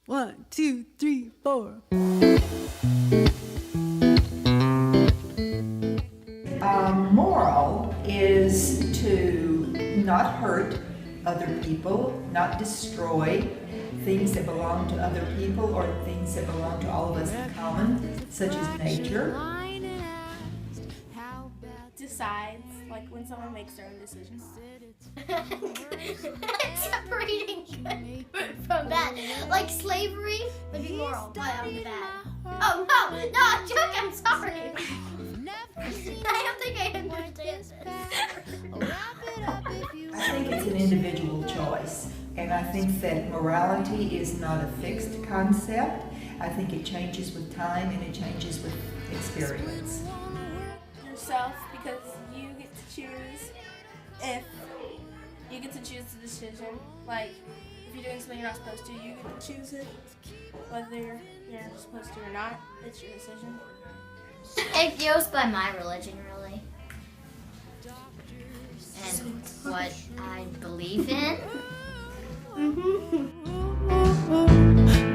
1, 2, 3, 4. Moral is to not hurt other people, not destroy things that belong to other people or things that belong to all of us in common, such as nature. Decides, like when someone makes their own decisions. Separating good from bad. Like slavery would be moral, but I'm bad. Oh no, I'm joking, I'm sorry. I don't think I understand this. I think it's an individual choice, and I think that morality is not a fixed concept. I think it changes with time and it changes with experience. Yourself, because you get to choose if you get to choose the decision. Like if you're doing something you're not supposed to, you get to choose it. Whether you're supposed to or not, it's your decision. It goes by my religion, really. And what I believe in.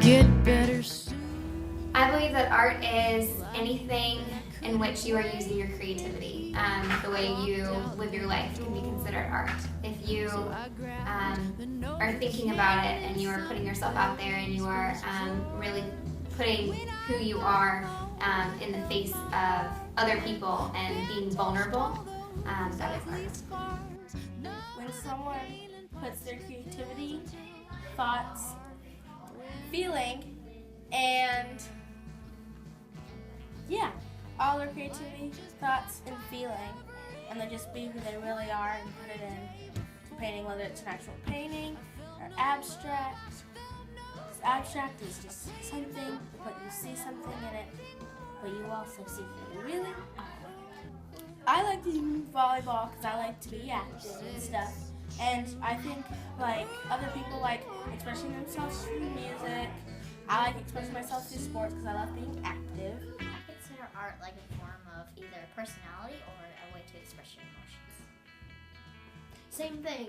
Get better soon. I believe that art is anything in which you are using your creativity. The way you live your life can be considered art. If you are thinking about it and you are putting yourself out there and you are really putting who you are in the face of other people and being vulnerable, that is art. When someone puts their creativity, thoughts, feeling, and all their creativity, thoughts, and feeling, and they just be who they really are and put it in painting, whether it's an actual painting or abstract. Abstract is just something, but you see something in it, but you also see who you really are. I like to do volleyball because I like to be active and stuff. And I think like other people like expressing themselves through music. I like expressing myself through sports because I love being active. I consider art like a form of either personality or a way to express your emotions. Same thing.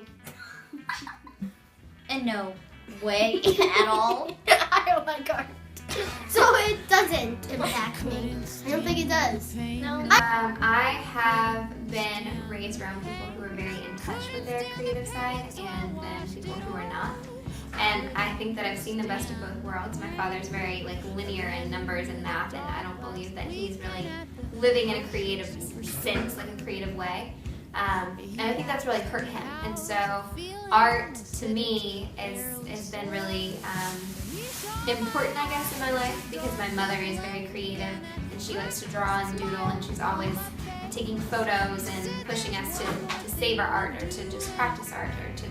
And no way at all. I don't like art. So it doesn't impact me. I don't think it does. No. I have been raised around people who are very in touch with their creative side and then people who are not. And I think that I've seen the best of both worlds. My father's very linear in numbers and math, and I don't believe that he's really living in a creative sense, like a creative way. And I think that's really hurt him. And so art to me has been really important, I guess, in my life because my mother is very creative and she likes to draw and doodle, and she's always taking photos and pushing us to save our art or to just practice art or to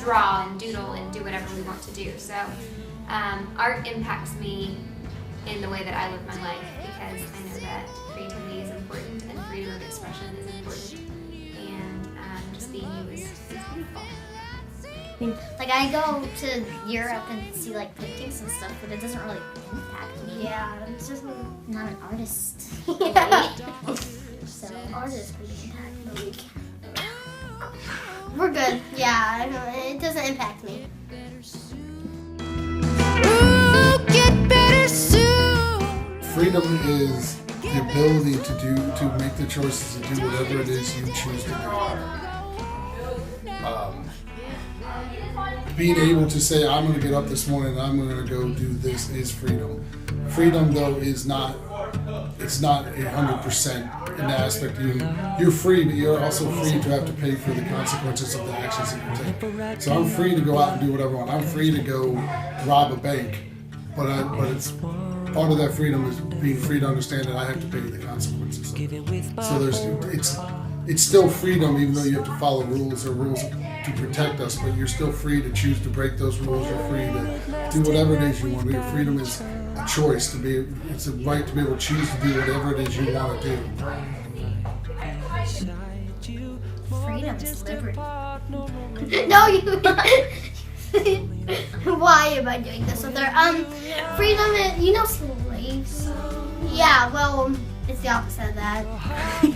draw and doodle and do whatever we want to do. So art impacts me in the way that I live my life because I know that creativity is important and freedom of expression is important, and just being you is beautiful. Like I go to Europe and see like paintings and stuff, but it doesn't really impact me. Yeah, it's just not an artist. So artists really impact me. We're good. Yeah, I know, it doesn't impact me. Ooh, get better soon. Freedom is the ability to make the choices to do whatever it is you choose to do. Being able to say, I'm going to get up this morning and I'm going to go do this is freedom. Freedom, though, is not, it's not 100% in the aspect of you're free, but you're also free to have to pay for the consequences of the actions that you take. So I'm free to go out and do whatever I want. I'm free to go rob a bank, but it's part of that freedom is being free to understand that I have to pay the consequences of it. So it's still freedom, even though you have to follow rules to protect us, but you're still free to choose to break those rules. You're free to do whatever it is you want to do. Your freedom is a choice it's a right to be able to choose to do whatever it is you want to do. Freedom is liberty. No, you. Why am I doing this with her? Freedom is, slaves. Yeah, well, it's the opposite of that.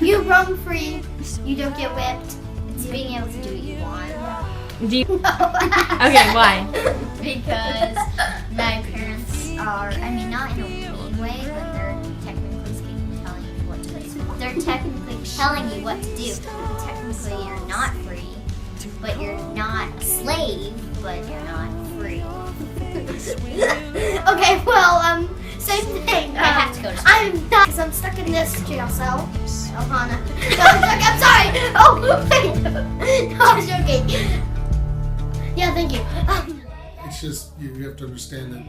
You roam free. You don't get whipped. It's being able to do what you want. Do you? No. Okay, why? Because my parents are, I mean, not in a mean way, but they're technically speaking telling you what to do. They're technically telling you what to do. Technically, you're not free, but you're not a slave, but you're not free. Okay, well, same thing. I have to go to school. I'm not, because I'm stuck in this jail cell. Ohana. No, I'm sorry. Oh, wait. No, I was joking. Yeah, thank you. It's just you have to understand that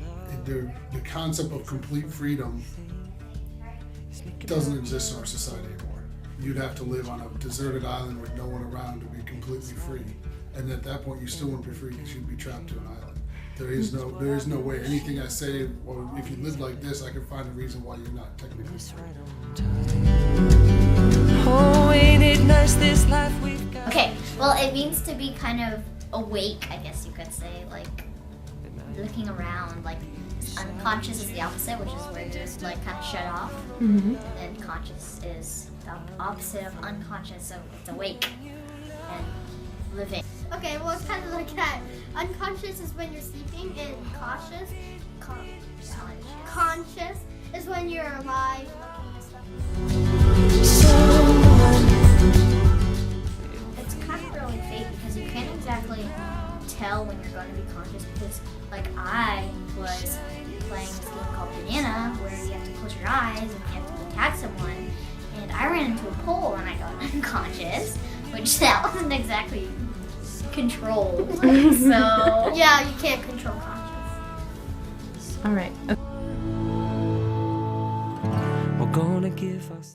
the concept of complete freedom doesn't exist in our society anymore. You'd have to live on a deserted island with no one around to be completely free, and at that point you still wouldn't be free because you'd be trapped to an island. There is no way. Anything I say, well, if you live like this, I can find a reason why you're not technically free. Oh, ain't it nice this life we've got? Okay, well, it means to be kind of awake, I guess you could say, like looking around. Like unconscious is the opposite, which is where you're just like kind of shut off. And conscious is the opposite of unconscious, so it's awake and living. Okay, well, it's kind of like that. Unconscious is when you're sleeping, and conscious is when you're alive, looking at stuff. It's kind of really fake because you can't exactly tell when you're going to be conscious, because like I was playing this game called Banana where you have to close your eyes and you have to attack someone, and I ran into a pole and I got unconscious, which that wasn't exactly controlled. So Yeah, you can't control conscious. All right. We're gonna give us